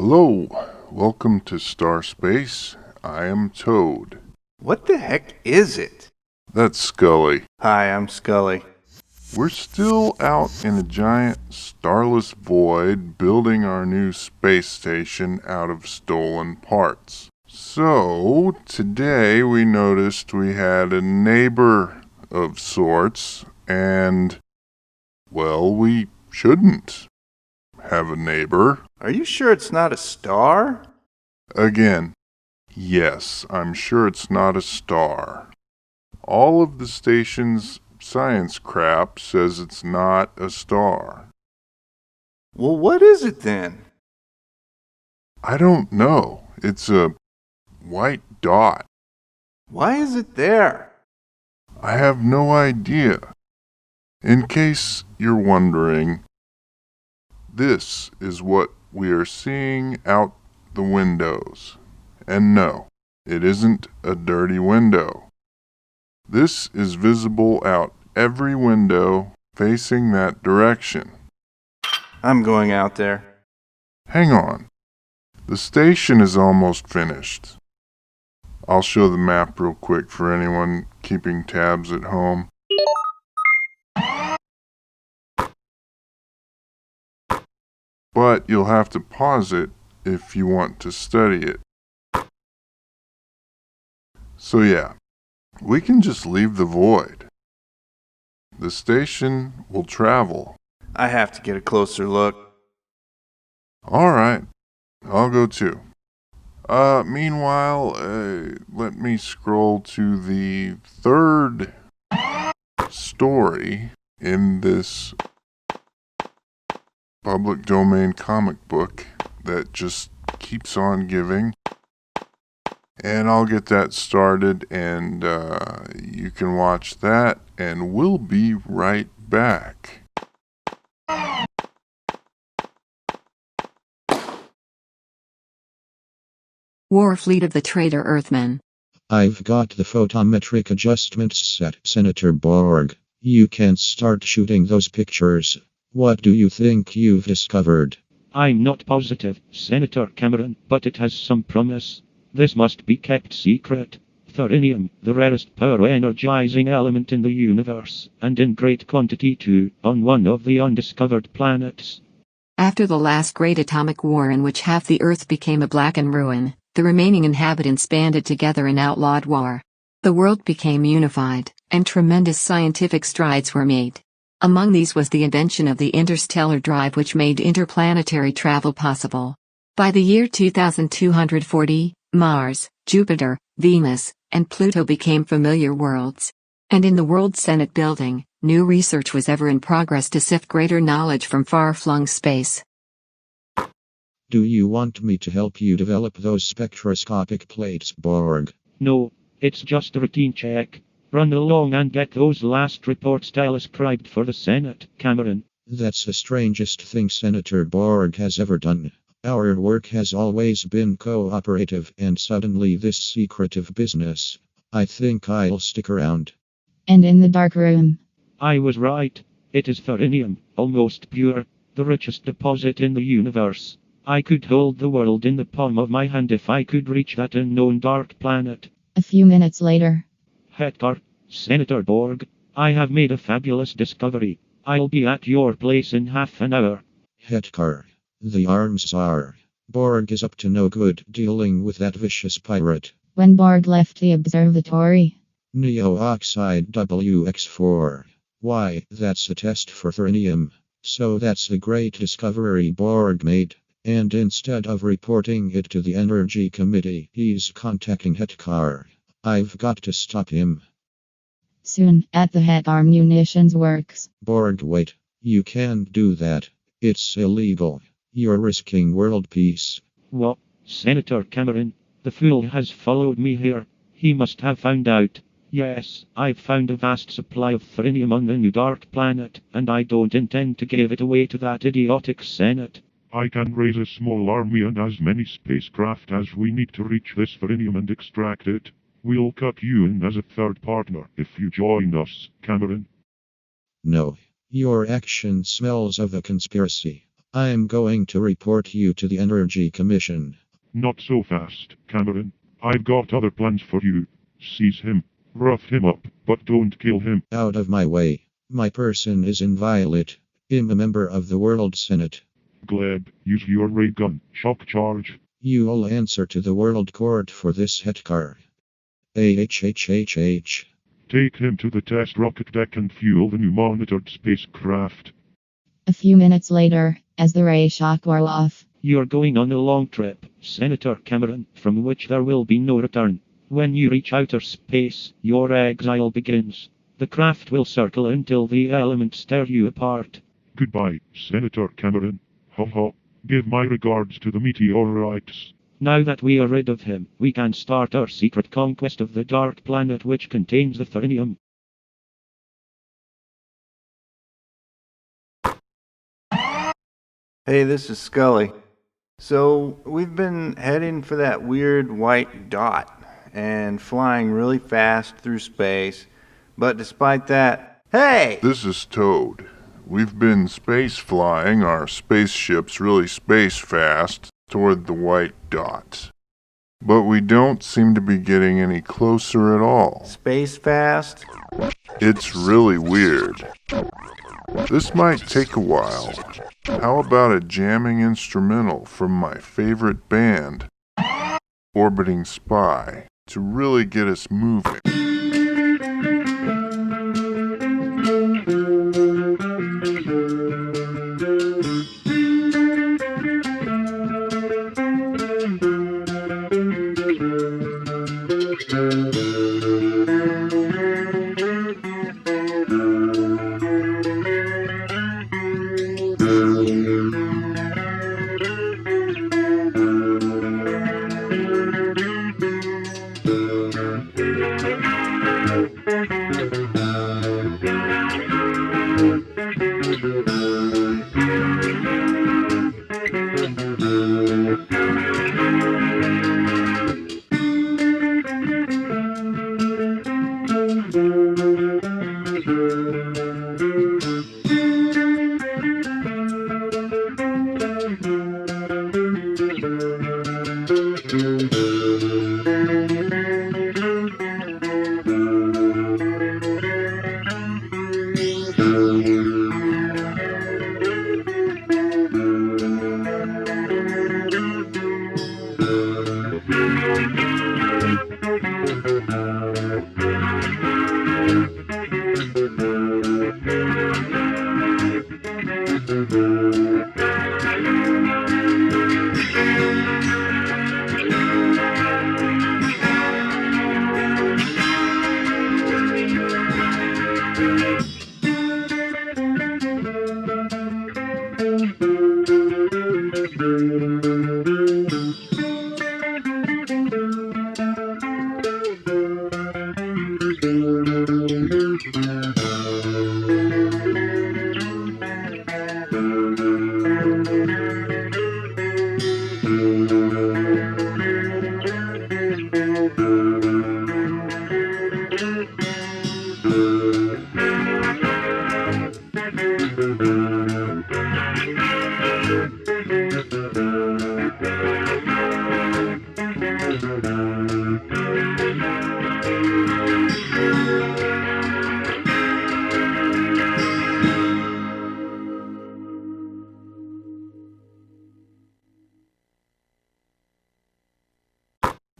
Hello, welcome to Star Space. I am Toad. What the heck is it? That's Scully. Hi, I'm Scully. We're still out in a giant starless void building our new space station out of stolen parts. So, today we noticed we had a neighbor of sorts, and, well, we shouldn't have a neighbor. Are you sure it's not a star? Again, yes, I'm sure it's not a star. All of the station's science crap says it's not a star. Well, what is it then? I don't know. It's a white dot. Why is it there? I have no idea. In case you're wondering, this is what we are seeing out the windows. And no, it isn't a dirty window. This is visible out every window facing that direction. I'm going out there. Hang on. The station is almost finished. I'll show the map real quick for anyone keeping tabs at home. But you'll have to pause it if you want to study it. So yeah, we can just leave the void. The station will travel. I have to get a closer look. Alright, I'll go too. Meanwhile, let me scroll to the third story in this public domain comic book that just keeps on giving. And I'll get that started, and you can watch that, and we'll be right back. War Fleet of the Traitor Earthmen. I've got the photometric adjustments set, Senator Borg. You can start shooting those pictures. What do you think you've discovered? I'm not positive, Senator Cameron, but it has some promise. This must be kept secret. Thorium, the rarest power-energizing element in the universe, and in great quantity too, on one of the undiscovered planets. After the last great atomic war in which half the Earth became a blackened ruin, the remaining inhabitants banded together in outlawed war. The world became unified, and tremendous scientific strides were made. Among these was the invention of the interstellar drive, which made interplanetary travel possible. By the year 2240, Mars, Jupiter, Venus, and Pluto became familiar worlds. And in the World Senate building, new research was ever in progress to sift greater knowledge from far-flung space. Do you want me to help you develop those spectroscopic plates, Borg? No, it's just a routine check. Run along and get those last reports transcribed for the Senate, Cameron. That's the strangest thing Senator Borg has ever done. Our work has always been cooperative, and suddenly this secretive business. I think I'll stick around. And in the dark room. I was right. It is thorium, almost pure, the richest deposit in the universe. I could hold the world in the palm of my hand if I could reach that unknown dark planet. A few minutes later. Hector, Senator Borg, I have made a fabulous discovery. I'll be at your place in half an hour. Hetkar, the arms are. Borg is up to no good dealing with that vicious pirate. When Borg left the observatory. Neo-oxide WX4. Why, that's a test for thorium. So that's the great discovery Borg made. And instead of reporting it to the Energy Committee, he's contacting Hetkar. I've got to stop him. Soon, at the Hetkar Munitions Works. Borg, wait. You can't do that. It's illegal. You're risking world peace. What, Senator Cameron? The fool has followed me here. He must have found out. Yes, I've found a vast supply of thorium on the new dark planet, and I don't intend to give it away to that idiotic Senate. I can raise a small army and as many spacecraft as we need to reach this thorium and extract it. We'll cut you in as a third partner if you join us, Cameron. No. Your action smells of a conspiracy. I'm going to report you to the Energy Commission. Not so fast, Cameron. I've got other plans for you. Seize him. Rough him up, but don't kill him. Out of my way. My person is inviolate. I'm a member of the World Senate. Gleb, use your ray gun. Shock charge. You'll answer to the World Court for this Hetkar. AHHHH. Take him to the test rocket deck and fuel the new monitored spacecraft. A few minutes later, as the ray shock wore off, You're going on a long trip, Senator Cameron, from which there will be no return. When you reach outer space, your exile begins. The craft will circle until the elements tear you apart. Goodbye, Senator Cameron. Ho ho. Give my regards to the meteorites. Now that we are rid of him, we can start our secret conquest of the dark planet which contains the Therinium. Hey, this is Scully. So, we've been heading for that weird white dot and flying really fast through space. But despite that, hey! This is Toad. We've been space flying our spaceships really space fast toward the white dot. But we don't seem to be getting any closer at all. Space fast? It's really weird. This might take a while. How about a jamming instrumental from my favorite band, Orbiting Spy, to really get us moving?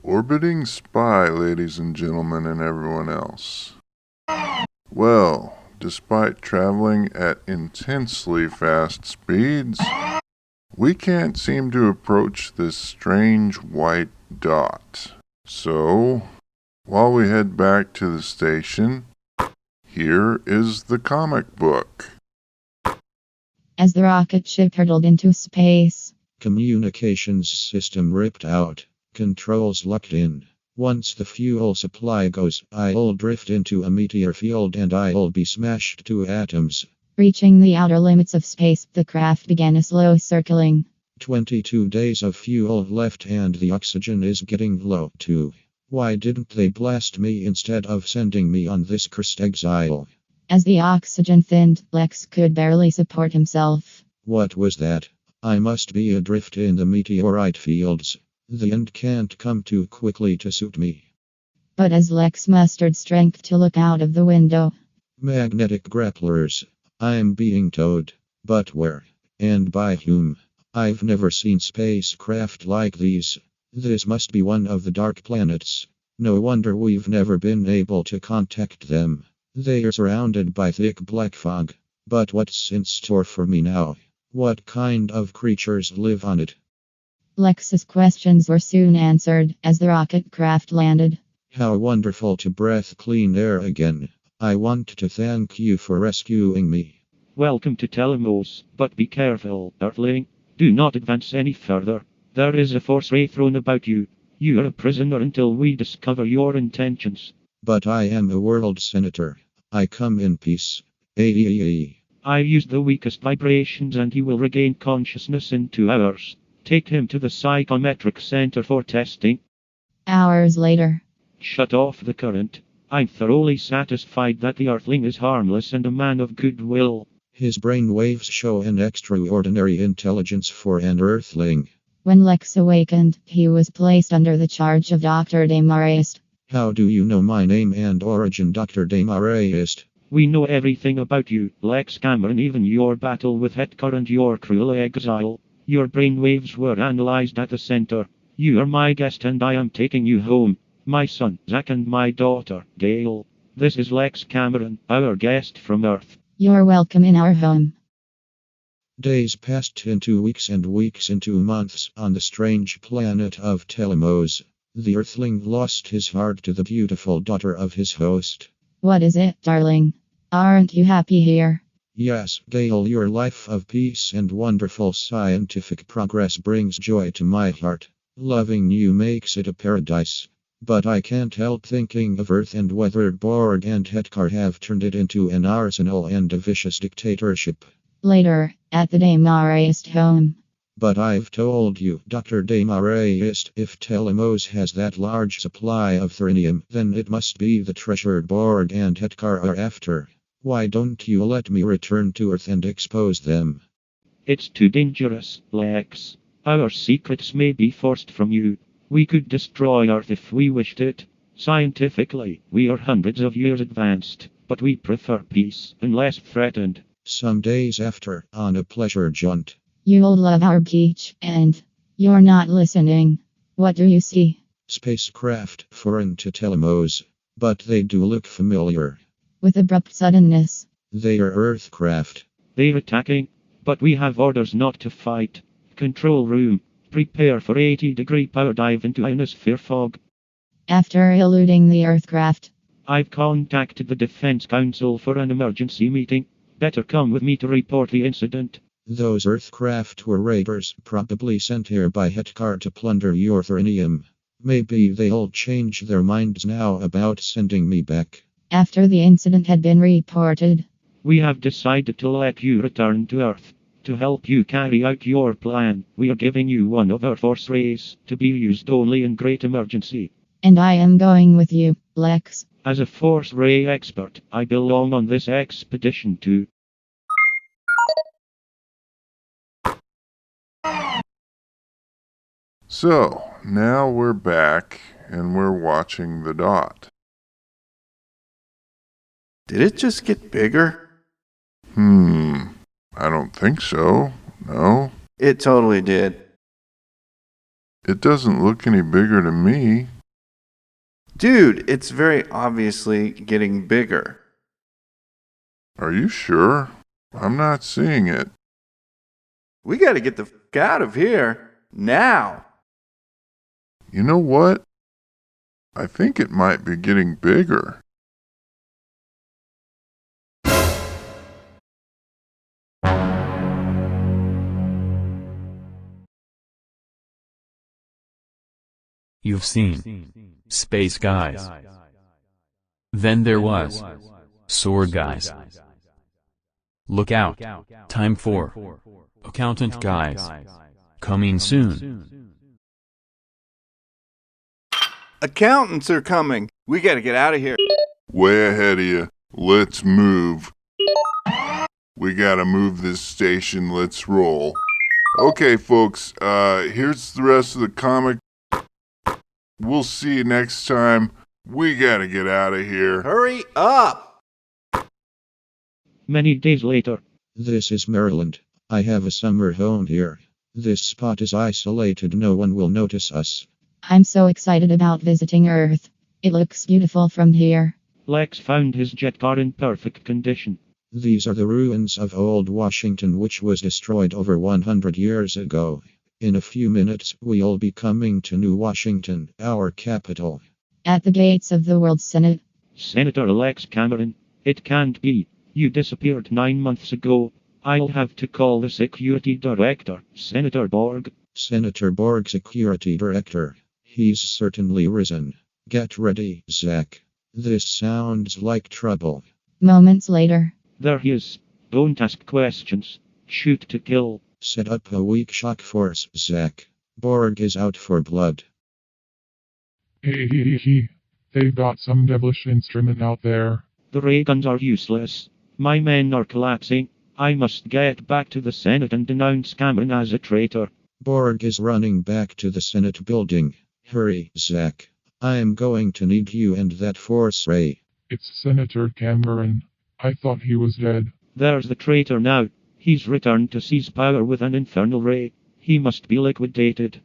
Orbiting Spy, ladies and gentlemen, and everyone else. Well, despite traveling at intensely fast speeds, we can't seem to approach this strange white dot. So, while we head back to the station, here is the comic book. as the rocket ship hurtled into space, Communications system ripped out. Controls locked in. Once the fuel supply goes, I'll drift into a meteor field and I'll be smashed to atoms. reaching the outer limits of space, the craft began a slow circling. 22 days of fuel left and the oxygen is getting low too. Why didn't they blast me instead of sending me on this cursed exile? As the oxygen thinned, Lex could barely support himself. What was that? I must be adrift in the meteorite fields. The end can't come too quickly to suit me. But as Lex mustered strength to look out of the window, Magnetic grapplers. I'm being towed. But where? And by whom? I've never seen spacecraft like these. This must be one of the dark planets. No wonder we've never been able to contact them. They are surrounded by thick black fog. But what's in store for me now? What kind of creatures live on it? Lex's questions were soon answered as the rocket craft landed. How wonderful to breathe clean air again. I want to thank you for rescuing me. Welcome to Telemos, but be careful, Earthling. Do not advance any further. There is a force ray thrown about you. You are a prisoner until we discover your intentions. But I am a world senator. I come in peace. Aye. I used the weakest vibrations and he will regain consciousness in 2 hours. Take him to the psychometric center for testing. Hours later, Shut off the current. I'm thoroughly satisfied that the Earthling is harmless and a man of goodwill. His brain waves show an extraordinary intelligence for an Earthling. when Lex awakened, he was placed under the charge of Dr. Desmarais. How do you know my name and origin, Dr. Desmarais? We know everything about you, Lex Cameron, even your battle with Hetcar and your cruel exile. Your brainwaves were analyzed at the center. You are my guest and I am taking you home. My son, Zach, and my daughter, Gail. This is Lex Cameron, our guest from Earth. You're welcome in our home. Days passed into weeks and weeks into months on the strange planet of Telemos. The Earthling lost his heart to the beautiful daughter of his host. What is it, darling? Aren't you happy here? Yes, Gail, your life of peace and wonderful scientific progress brings joy to my heart. Loving you makes it a paradise. But I can't help thinking of Earth and whether Borg and Hetcar have turned it into an arsenal and a vicious dictatorship. Later, at the Desmarais home. But I've told you, Dr. Desmarais, if Telemos has that large supply of therinium, then it must be the treasure Borg and Hetcar are after. Why don't you let me return to Earth and expose them? It's too dangerous, Lex. Our secrets may be forced from you. We could destroy Earth if we wished it. Scientifically, we are hundreds of years advanced, but we prefer peace, unless threatened. Some days after, on a pleasure jaunt. You'll love our beach, and you're not listening. What do you see? Spacecraft foreign to Telemos. But they do look familiar. With abrupt suddenness, They are Earthcraft. They're attacking, but we have orders not to fight. Control room, prepare for 80-degree power dive into ionosphere fog. after eluding the Earthcraft, I've contacted the Defense Council for an emergency meeting. Better come with me to report the incident. Those Earthcraft were raiders, probably sent here by Hetcar to plunder your therinium. Maybe they'll change their minds now about sending me back. after the incident had been reported, We have decided to let you return to Earth. To help you carry out your plan, we are giving you one of our force rays, to be used only in great emergency. and I am going with you, Lex. As a force ray expert, I belong on this expedition too. So, now we're back and we're watching the dot. Did it just get bigger? I don't think so. No, It totally did. it doesn't look any bigger to me. Dude, it's very obviously getting bigger. Are you sure? I'm not seeing it. We gotta get the f out of here. Now. You know what? I think it might be getting bigger. You've seen Space Guys. Then there was Sword Guys. Look out. Time for Accountant Guys. Coming soon. Accountants are coming. We gotta get out of here. Way ahead of you. Let's move. We gotta move this station. Let's roll. Okay, folks, here's the rest of the comic. We'll see you next time. We gotta get out of here. Hurry up! Many days later. This is Maryland. I have a summer home here. This spot is isolated, no one will notice us. I'm so excited about visiting Earth. It looks beautiful from here. Lex found his jet car in perfect condition. These are the ruins of old Washington, which was destroyed over 100 years ago. In a few minutes, we'll be coming to New Washington, our capital. At the gates of the World Senate. Senator Lex Cameron, it can't be. You disappeared 9 months ago. I'll have to call the security director, Senator Borg. Senator Borg, security director. He's certainly risen. Get ready, Zach. This sounds like trouble. Moments later. There he is. Don't ask questions. Shoot to kill. Set up a weak shock force, Zach. Borg is out for blood. Hey, they've got some devilish instrument out there. The ray guns are useless. My men are collapsing. I must get back to the Senate and denounce Cameron as a traitor. Borg is running back to the Senate building. Hurry, Zach. I'm going to need you and that force ray. It's Senator Cameron. I thought he was dead. There's the traitor now. He's returned to seize power with an infernal ray. He must be liquidated.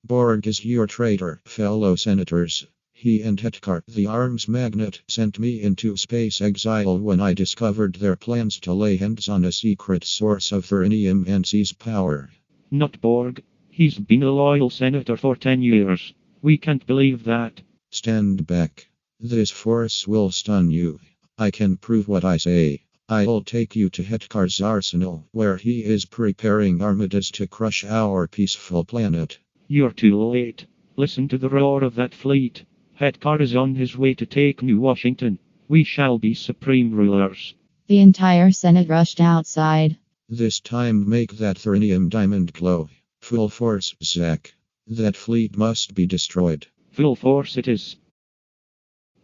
Borg is your traitor, fellow senators. He and Hetkar, the arms magnate, sent me into space exile when I discovered their plans to lay hands on a secret source of thuranium and seize power. Not Borg. He's been a loyal senator for 10 years. We can't believe that. Stand back. This force will stun you. I can prove what I say. I'll take you to Hetkar's arsenal, where he is preparing armadas to crush our peaceful planet. You're too late. Listen to the roar of that fleet. Hetkar is on his way to take New Washington. We shall be supreme rulers. The entire Senate rushed outside. This time make that thuranium diamond glow. Full force, Zach. That fleet must be destroyed. Full force it is.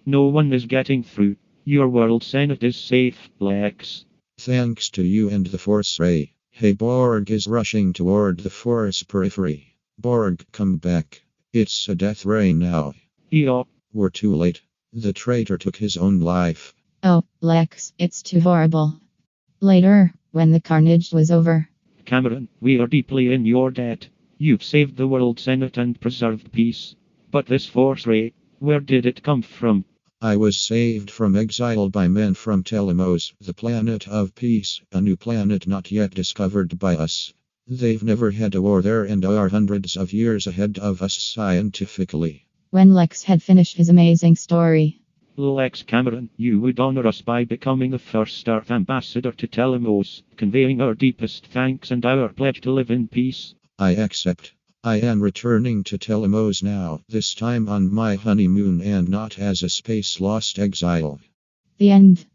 No one is getting through. Your world Senate is safe, Lex. Thanks to you and the force ray. Hey, Borg is rushing toward the force periphery. Borg, come back. It's a death ray now. Yup. We're too late. The traitor took his own life. Oh, Lex, it's too horrible. Later, when the carnage was over. Cameron, we are deeply in your debt. You've saved the world Senate and preserved peace. But this force ray, where did it come from? I was saved from exile by men from Telemos, the planet of peace, a new planet not yet discovered by us. They've never had a war there and are hundreds of years ahead of us scientifically. When Lex had finished his amazing story. Lex Cameron, you would honor us by becoming the first Earth ambassador to Telemos, conveying our deepest thanks and our pledge to live in peace. I accept. I am returning to Telemos now, this time on my honeymoon and not as a space-lost exile. The end.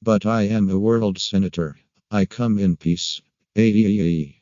But I am a world senator. I come in peace. Aye.